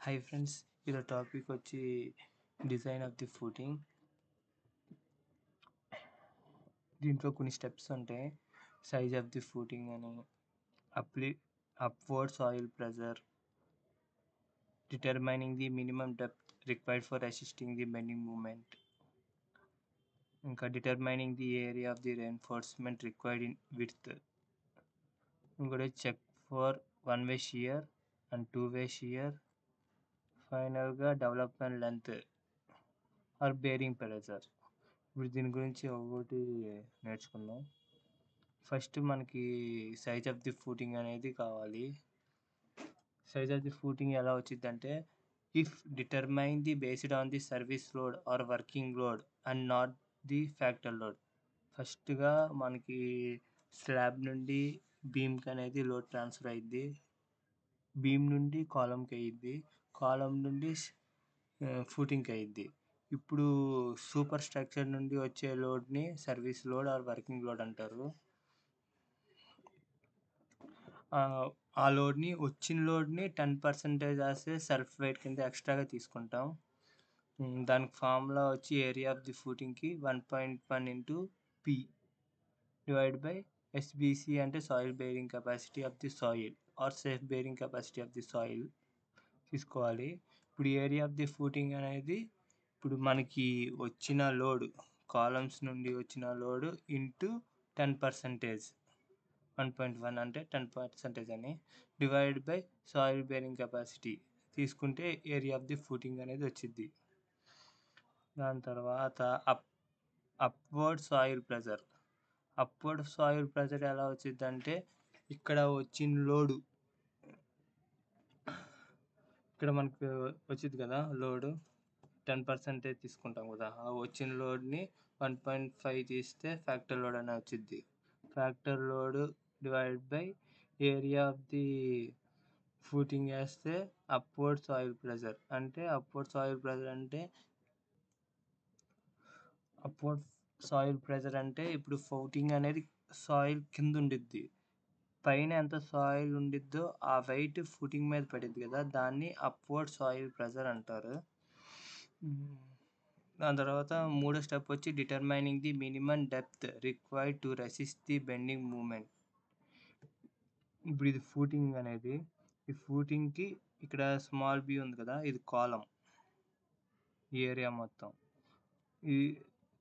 Hi friends, ఈరోజు topic వచ్చి design of the footing. దీంట్లో కొన్ని స్టెప్స్ ఉంటాయి. సైజ్ ఆఫ్ ది ఫూటింగ్ అని, upward soil pressure, determining the minimum depth required for assisting the bending moment, ఇంకా determining the area of the reinforcement required in width, ఇంకోటి check for one way shear and two way shear, ఫైనల్గా development length or bearing pressure. ఇప్పుడు దీని గురించి ఒకటి నేర్చుకుందాం. First మనకి size of the footing అనేది కావాలి. సైజ్ ఆఫ్ ది ఫూటింగ్ ఎలా వచ్చిందంటే, if determine the based on the service load or working load and not the factor load. ఫస్ట్గా మనకి స్లాబ్ నుండి బీమ్కి అనేది లోడ్ ట్రాన్స్ఫర్ అయ్యిద్ది, బీమ్ నుండి కాలంకి అయ్యిద్ది, కాలం నుండి ఫూటింగ్కి అయ్యిద్ది. ఇప్పుడు సూపర్ స్ట్రక్చర్ నుండి వచ్చే లోడ్ని service load or working load అంటారు. ఆ లోడ్ని వచ్చిన లోడ్ని 10% వేస్తే సెల్ఫ్ వెయిట్ కింద ఎక్స్ట్రాగా తీసుకుంటాం. దానికి ఫార్ములా వచ్చి ఏరియా ఆఫ్ ది ఫూటింగ్కి 1.1 into P divide by SBC అంటే soil bearing capacity of the soil or safe bearing capacity of the soil తీసుకోవాలి. ఇప్పుడు ఏరియా ఆఫ్ ది ఫూటింగ్ అనేది ఇప్పుడు మనకి వచ్చిన లోడ్, కాలమ్స్ నుండి వచ్చిన లోడ్ ఇంటూ 10%, 1.1 అంటే 10% అని, divide by soil bearing capacity తీసుకుంటే ఏరియా ఆఫ్ ది ఫూటింగ్ అనేది వచ్చింది. దాని తర్వాత upward soil pressure. Upward soil pressure ఎలా వచ్చిందంటే, ఇక్కడ వచ్చిన లోడు, ఇక్కడ మనకు వచ్చింది కదా లోడు 10% తీసుకుంటాం కదా, ఆ వచ్చిన లోడ్ని 1.5 తీస్తే ఫ్యాక్టర్ లోడ్ అనేది వచ్చింది. Factor load divide by area of the footing వేస్తే అప్వర్డ్ సాయిల్ ప్రెజర్. అంటే అప్వర్డ్ సాయిల్ ప్రెజర్ అంటే ఇప్పుడు ఫూటింగ్ అనేది సాయిల్ కింద ఉండిద్ది, పైన ఎంత సాయిల్ ఉండిద్దో ఆ వెయిట్ ఫూటింగ్ మీద పడిద్ది కదా, దాన్ని అప్వర్డ్ సాయిల్ ప్రెజర్ అంటారు. దాని తర్వాత మూడో స్టెప్ వచ్చి determining the minimum depth required to resist the bending moment. ఇప్పుడు ఇది ఫూటింగ్ అనేది, ఈ ఫూటింగ్కి ఇక్కడ స్మాల్ బి ఉంది కదా, ఇది కాలం, ఈ ఏరియా మొత్తం, ఈ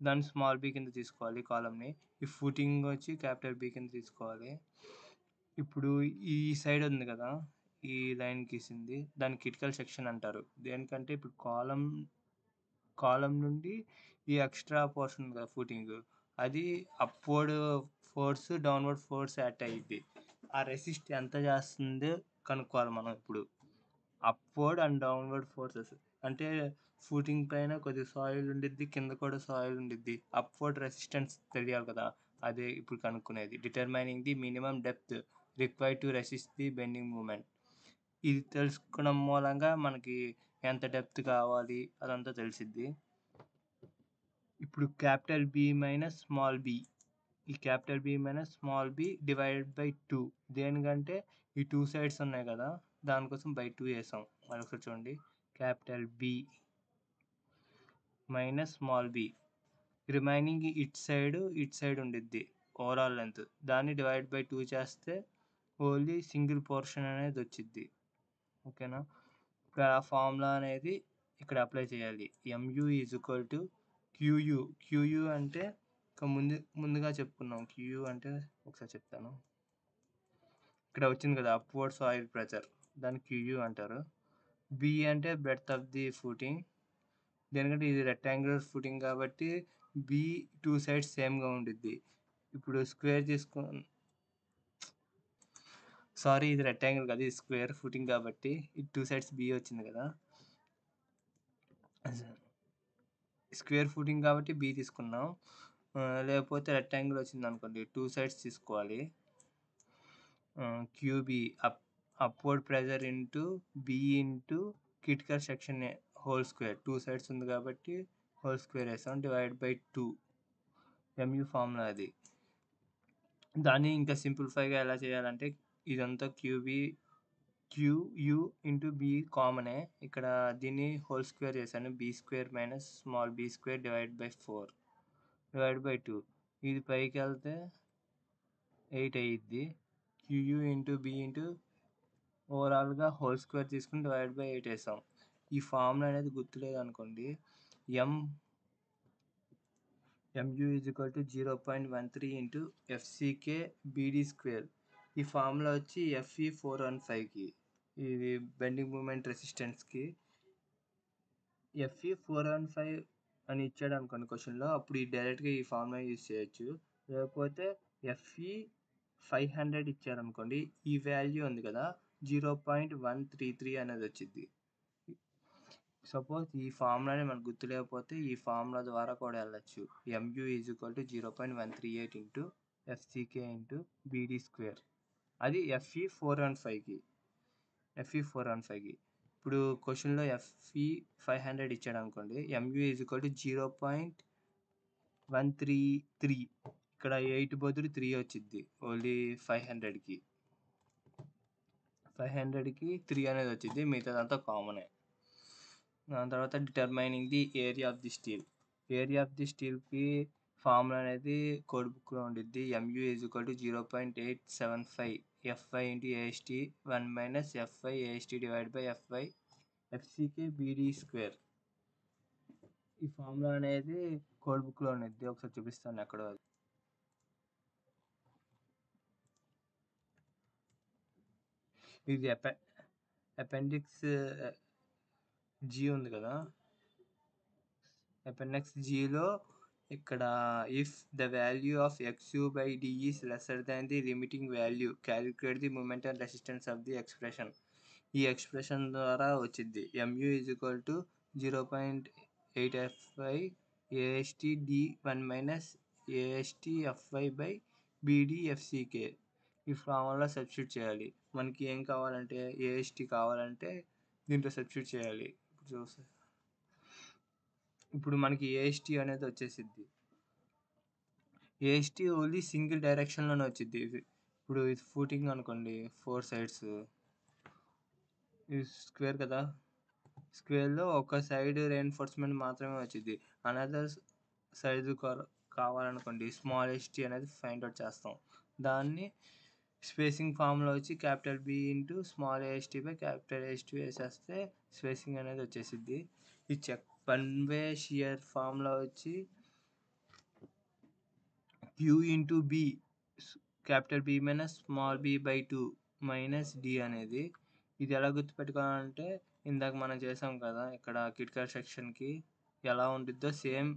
దాన్ని స్మాల్ బి కింద తీసుకోవాలి కాలంని. ఈ ఫూటింగ్ వచ్చి క్యాపిటల్ బి కింద తీసుకోవాలి. ఇప్పుడు ఈ సైడ్ ఉంది కదా, ఈ లైన్ గీసింది, దాన్ని క్రిటికల్ సెక్షన్ అంటారు. దేనికంటే ఇప్పుడు కాలం నుండి ఈ ఎక్స్ట్రా పోర్షన్ ఉంది కదా ఫూటింగ్, అది upward force downward force act అయ్యిద్ది. ఆ రెసిస్ట్ ఎంత చేస్తుందో కనుక్కోవాలి మనం. ఇప్పుడు అప్వర్డ్ అండ్ డౌన్వర్డ్ ఫోర్సెస్ అంటే ఫూటింగ్ పైన కొద్దిగా సాయిల్ ఉండిద్ది, కింద కూడా సాయిల్ ఉండిద్ది, అప్వర్డ్ రెసిస్టెన్స్ తెలియాలి కదా, అదే ఇప్పుడు కనుక్కునేది. Determining the minimum depth required to resist the bending moment. ఇది తెలుసుకోవడం మూలంగా మనకి ఎంత డెప్త్ కావాలి అదంతా తెలిసిద్ది. ఇప్పుడు capital B minus small B, ఈ capital B minus small B divided by 2. దేనికంటే ఈ 2 సైడ్స్ ఉన్నాయి కదా, దానికోసం బై 2 వేసాం. మరొకసారి చూడండి, capital B minus small b, remaining it side ఉండిద్ది ఓవరాల్ లెంత్, దాన్ని డివైడ్ బై 2 చేస్తే ఓన్లీ సింగిల్ పోర్షన్ అనేది వచ్చిద్ది. ఓకేనా? ఇప్పుడు ఆ ఫార్ములా అనేది ఇక్కడ అప్లై చేయాలి. MU ఈజ్ ఈక్వల్ టు క్యూయు అంటే ముందుగా చెప్పుకున్నాం. క్యూయు అంటే ఒకసారి చెప్తాను. ఇక్కడ వచ్చింది కదా అప్వర్డ్ సాయిల్ ప్రెజర్, దాన్ని క్యూయు అంటారు. బి అంటే బ్రెడ్త్ ఆఫ్ ది ఫూటింగ్, దేనికంటే ఇది రెక్టాంగులర్ ఫూటింగ్ కాబట్టి బి 2 సైడ్స్ సేమ్గా ఉండిద్ది. ఇప్పుడు స్క్వేర్ ఇది రెక్టాంగిల్ కదా, ఇది స్క్వేర్ ఫూటింగ్ కాబట్టి ఇది 2 సైడ్స్ బి వచ్చింది కదా, స్క్వేర్ ఫూటింగ్ కాబట్టి బి తీసుకున్నాం. లేకపోతే రెక్టాంగిల్ వచ్చింది అనుకోండి, 2 సైడ్స్ తీసుకోవాలి. Q B upward pressure into B into critical section whole square, 2 sides ఉంది కాబట్టి హోల్ స్క్వేర్ వేసాం, డివైడ్ బై 2. MU ఫార్ములా అది. దాన్ని ఇంకా సింప్లిఫైగా ఎలా చేయాలంటే, ఇదంతా క్యూబి క్యూయూ ఇంటూ బి కామనే, ఇక్కడ దీన్ని హోల్ స్క్వేర్ చేశాను. B square minus small B square divide by 2. ఇది పైకి వెళ్తే 8 అయ్యిద్ది. క్యూయూ ఇంటూ బి ఇంటూ ఓవరాల్గా హోల్ స్క్వేర్ తీసుకుని డివైడ్ బై 8 వేసాం. ఈ ఫార్ములా అనేది గుర్తులేదు అనుకోండి. MU is equal to 0.13 into FCK BD square. ఈ ఫార్ములా వచ్చి FE 415కి, ఇది బెండింగ్ మూమెంట్ రెసిస్టెన్స్కి. FE 415 అని ఇచ్చాడు అనుకోండి క్వశ్చన్లో, అప్పుడు డైరెక్ట్గా ఈ ఫార్ములా యూజ్ చేయొచ్చు. లేకపోతే FE 500 ఇచ్చారనుకోండి, ఈ వాల్యూ ఉంది కదా 0.133 అనేది వచ్చింది. సపోజ్ ఈ ఫార్ములాని మనకు గుర్తు లేకపోతే ఈ ఫార్ములా ద్వారా కూడా వెళ్ళచ్చు. MU is equal to 0.138 into FCK into BD square. అది FE 415కి. ఇప్పుడు క్వశ్చన్లో FE 500 ఇచ్చాడు అనుకోండి, MU ఈజ్ ఈక్వల్ టు 0.133. ఇక్కడ 8 బదులు 3 వచ్చింది. ఓన్లీ 500కి 3 అనేది వచ్చింది. మిగతాదంతా కామనే. దాని తర్వాత determining the area of the steel. Area of the స్టీల్కి ఫార్ములా అనేది కోడ్ బుక్లో ఉండిద్ది. MU is equal to 0.875 FI into AST 1 minus FI AST divide by FI FCK BD square. ఈ ఫార్ములా అనేది కోడ్ బుక్లో ఉండిద్ది. ఒకసారి చూపిస్తాను ఎక్కడో. ఇది అపెండిక్స్ G ఉంది కదా, అపెండిక్స్ Gలో ఇక్కడ if the value of XU by D is lesser than the limiting value, calculate the moment and resistance of the expression. ఈ ఎక్స్ప్రెషన్ ద్వారా వచ్చింది. MU is equal to 0.8FI AST D1 minus AST FI by BD FCK. ఈ formula substitute చేయాలి. మనకి ఏం కావాలంటే AST కావాలంటే దీంట్లో సబ్స్టిట్యూట్ చేయాలి. ఇప్పుడు మనకి AST అనేది వచ్చేసిద్ది. AST ఓన్లీ సింగిల్ డైరెక్షన్లోనే వచ్చింది. ఇప్పుడు ఇది ఫూటింగ్ అనుకోండి, 4 sides, ఇది స్క్వేర్ కదా, స్క్వేర్లో ఒక సైడ్ రెయిన్ఫోర్స్మెంట్ మాత్రమే వచ్చింది. అనదర్ సైజు కావాలనుకోండి, స్మాల్ ST అనేది ఫైండ్ అవుట్ చేస్తాం. దాన్ని స్పేసింగ్ ఫార్ములా వచ్చి capital B into small AST by capital AST వేసేస్తే స్పేసింగ్ అనేది వచ్చేసిద్ది. ఈ వన్ వే షియర్ ఫార్ములా వచ్చి Q into B capital B minus small b by 2 minus D అనేది. ఇది ఎలా గుర్తుపెట్టుకోవాలంటే ఇందాక మనం చేసాం కదా, ఇక్కడ కిటికల్ సెక్షన్కి ఎలా ఉంటుందో same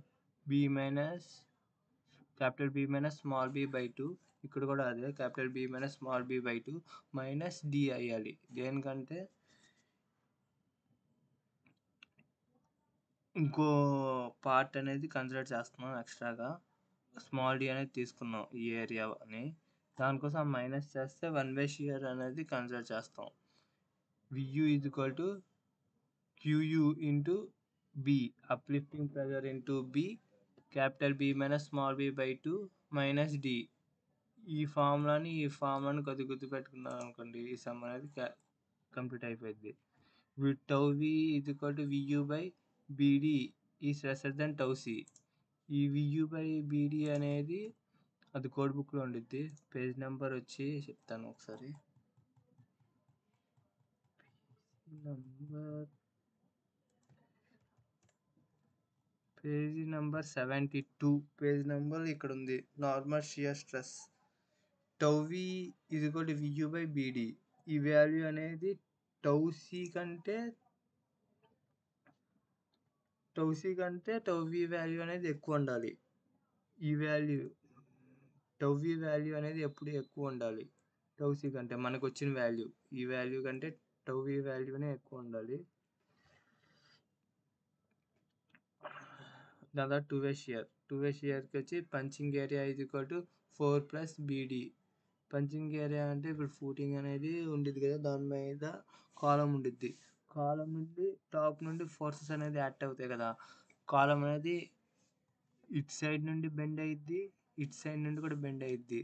capital B minus small b by 2, ఇక్కడ కూడా అదే capital B minus small b by 2 minus D అయ్యాలి. దేనికంటే ఇంకో పార్ట్ అనేది కన్సిడర్ చేస్తున్నాం, ఎక్స్ట్రాగా స్మాల్ d అనేది తీసుకున్నాం ఈ ఏరియా అని. దానికోసం మైనస్ చేస్తే వన్ వే షియర్ అనేది కన్సిడర్ చేస్తాం. VU is equal to QU into B uplifting pressure into B capital B minus small b by 2 minus D. ఈ ఫార్ములాని కొద్దిగా గుర్తుపెట్టుకున్నాం అనుకోండి, ఈ సమ్ అనేది కంప్లీట్ అయిపోయింది. Tau V is equal to VU by BD is lesser than tau C. ఈ VU by BD అనేది అది code బుక్లో ఉండిద్ది. పేజ్ నెంబర్ వచ్చి చెప్తాను ఒకసారి. Page number 72. పేజ్ నెంబర్ ఇక్కడ ఉంది. Normal shear stress tau V is equal to VU by BD. ఈ వాల్యూ అనేది టౌ C కంటే టౌ V వాల్యూ అనేది ఎక్కువ ఉండాలి. ఈ వాల్యూ టౌ V వాల్యూ అనేది ఎప్పుడు ఎక్కువ ఉండాలి టౌ C కంటే. మనకు వచ్చిన వాల్యూ ఈ వాల్యూ కంటే టౌ V వాల్యూనే ఎక్కువ ఉండాలి. దాని తర్వాత టూ వే షియర్కి వచ్చి punching area is equal to 4 plus BD. Punching area అంటే ఇప్పుడు ఫూటింగ్ అనేది ఉండిద్ది కదా, దాని మీద కాలం ఉండిద్ది. కాలం నుండి టాప్ నుండి ఫోర్సెస్ అనేది యాక్ట్ అవుతాయి కదా, కాలం అనేది ఇటు సైడ్ నుండి బెండ్ అయ్యిద్ది, ఇటు సైడ్ నుండి కూడా బెండ్ అయ్యిద్ది.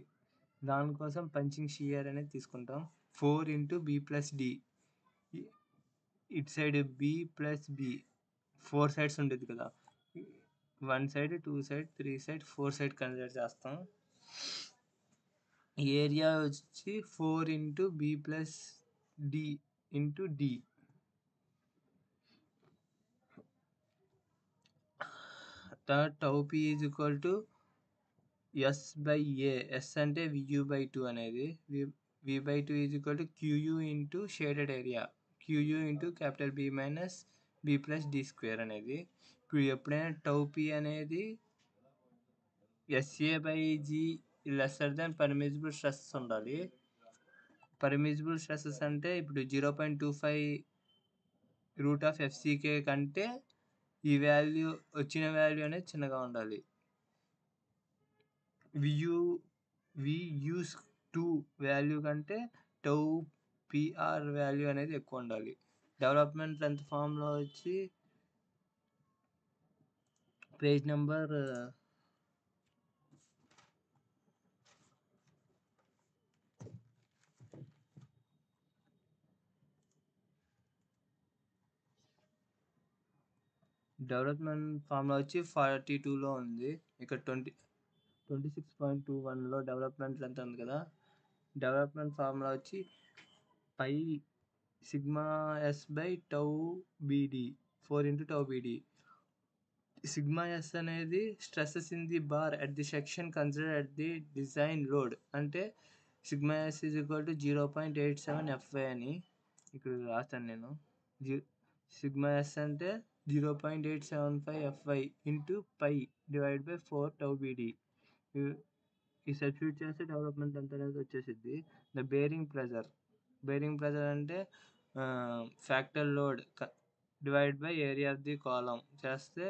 దానికోసం పంచింగ్ షియర్ అనేది తీసుకుంటాం. 4 ఇంటూ B ప్లస్ D. ఇటు side B plus B 4 sides ఉండేది కదా, 1 side 2 side 3 side 4 side consider చేస్తాం. ఏరియా వచ్చి 4 into B plus D into D. Tau P is equal to S by A. S అంటే VU by 2 అనేది, V by 2 is equal to QU into shaded area, QU into capital B minus B plus D square అనేది. ఇప్పుడు ఎప్పుడైనా tau P అనేది SA by G lesser than permissible stresses ఉండాలి. Permissible stresses అంటే ఇప్పుడు 0.25 root of ఎఫ్సికే కంటే ఈ value వచ్చిన వాల్యూ అనేది చిన్నగా ఉండాలి. వియూస్ 2 వాల్యూ కంటే టౌ పిఆర్ వాల్యూ అనేది ఎక్కువ ఉండాలి. డెవలప్మెంట్ లెంత్ ఫామ్లో వచ్చి పేజ్ నెంబర్ 42లో ఉంది. ఇక్కడ 26.21లో డెవలప్మెంట్ లెంత్ ఉంది కదా, డెవలప్మెంట్ ఫార్ములా వచ్చి pi sigma S by tau BD 4 into tau BD. Sigma S అనేది stresses in the bar at the section consider at the design load, అంటే sigma S is equal to 0.87 FI అని ఇక్కడ రాస్తాను నేను. Sigma S అంటే 0.875 FI into pi divide by 4 tau BD. ఈ substitute చేస్తే development ఎంత అనేది వచ్చేసిద్ది. ద బేరింగ్ ప్రెజర్ అంటే factor load divide by area of the కాలం చేస్తే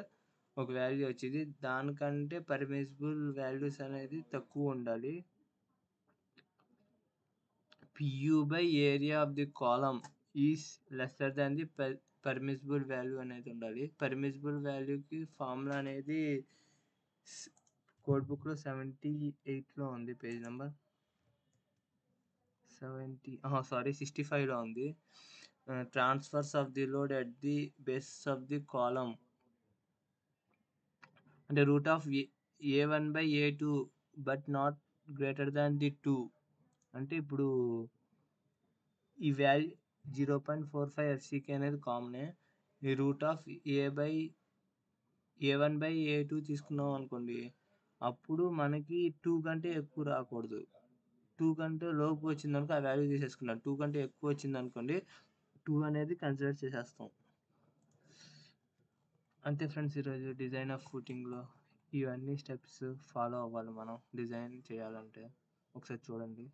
ఒక వాల్యూ వచ్చింది. దానికంటే పర్మిసిబుల్ వాల్యూస్ అనేది తక్కువ ఉండాలి. PU by area of the column is lesser than the permissible value అనేది ఉండాలి. పర్మిసిబుల్ వాల్యూకి ఫార్ములా అనేది కోడ్ బుక్లో 78లో ఉంది, పేజ్ నెంబర్ 65లో ఉంది. Transfers of the load at the base of the column అంటే root of A1 by A2 but not greater than the 2. అంటే ఇప్పుడు ఈ వాల్యూ 0.45 ఎఫ్సికే అనేది కామనే. ఈ route of A1 by A2 తీసుకున్నాం అనుకోండి, అప్పుడు మనకి 2 కంటే ఎక్కువ రాకూడదు. 2 కంటే లోపు వచ్చిందనుకో ఆ వాల్యూ తీసేసుకున్నాం. 2 కంటే ఎక్కువ వచ్చింది అనుకోండి 2 అనేది కన్సిడర్ చేసేస్తాం. అంతే ఫ్రెండ్స్, ఈరోజు డిజైన్ ఆఫ్ ఫూటింగ్లో ఇవన్నీ స్టెప్స్ ఫాలో అవ్వాలి మనం డిజైన్ చేయాలంటే. ఒకసారి చూడండి.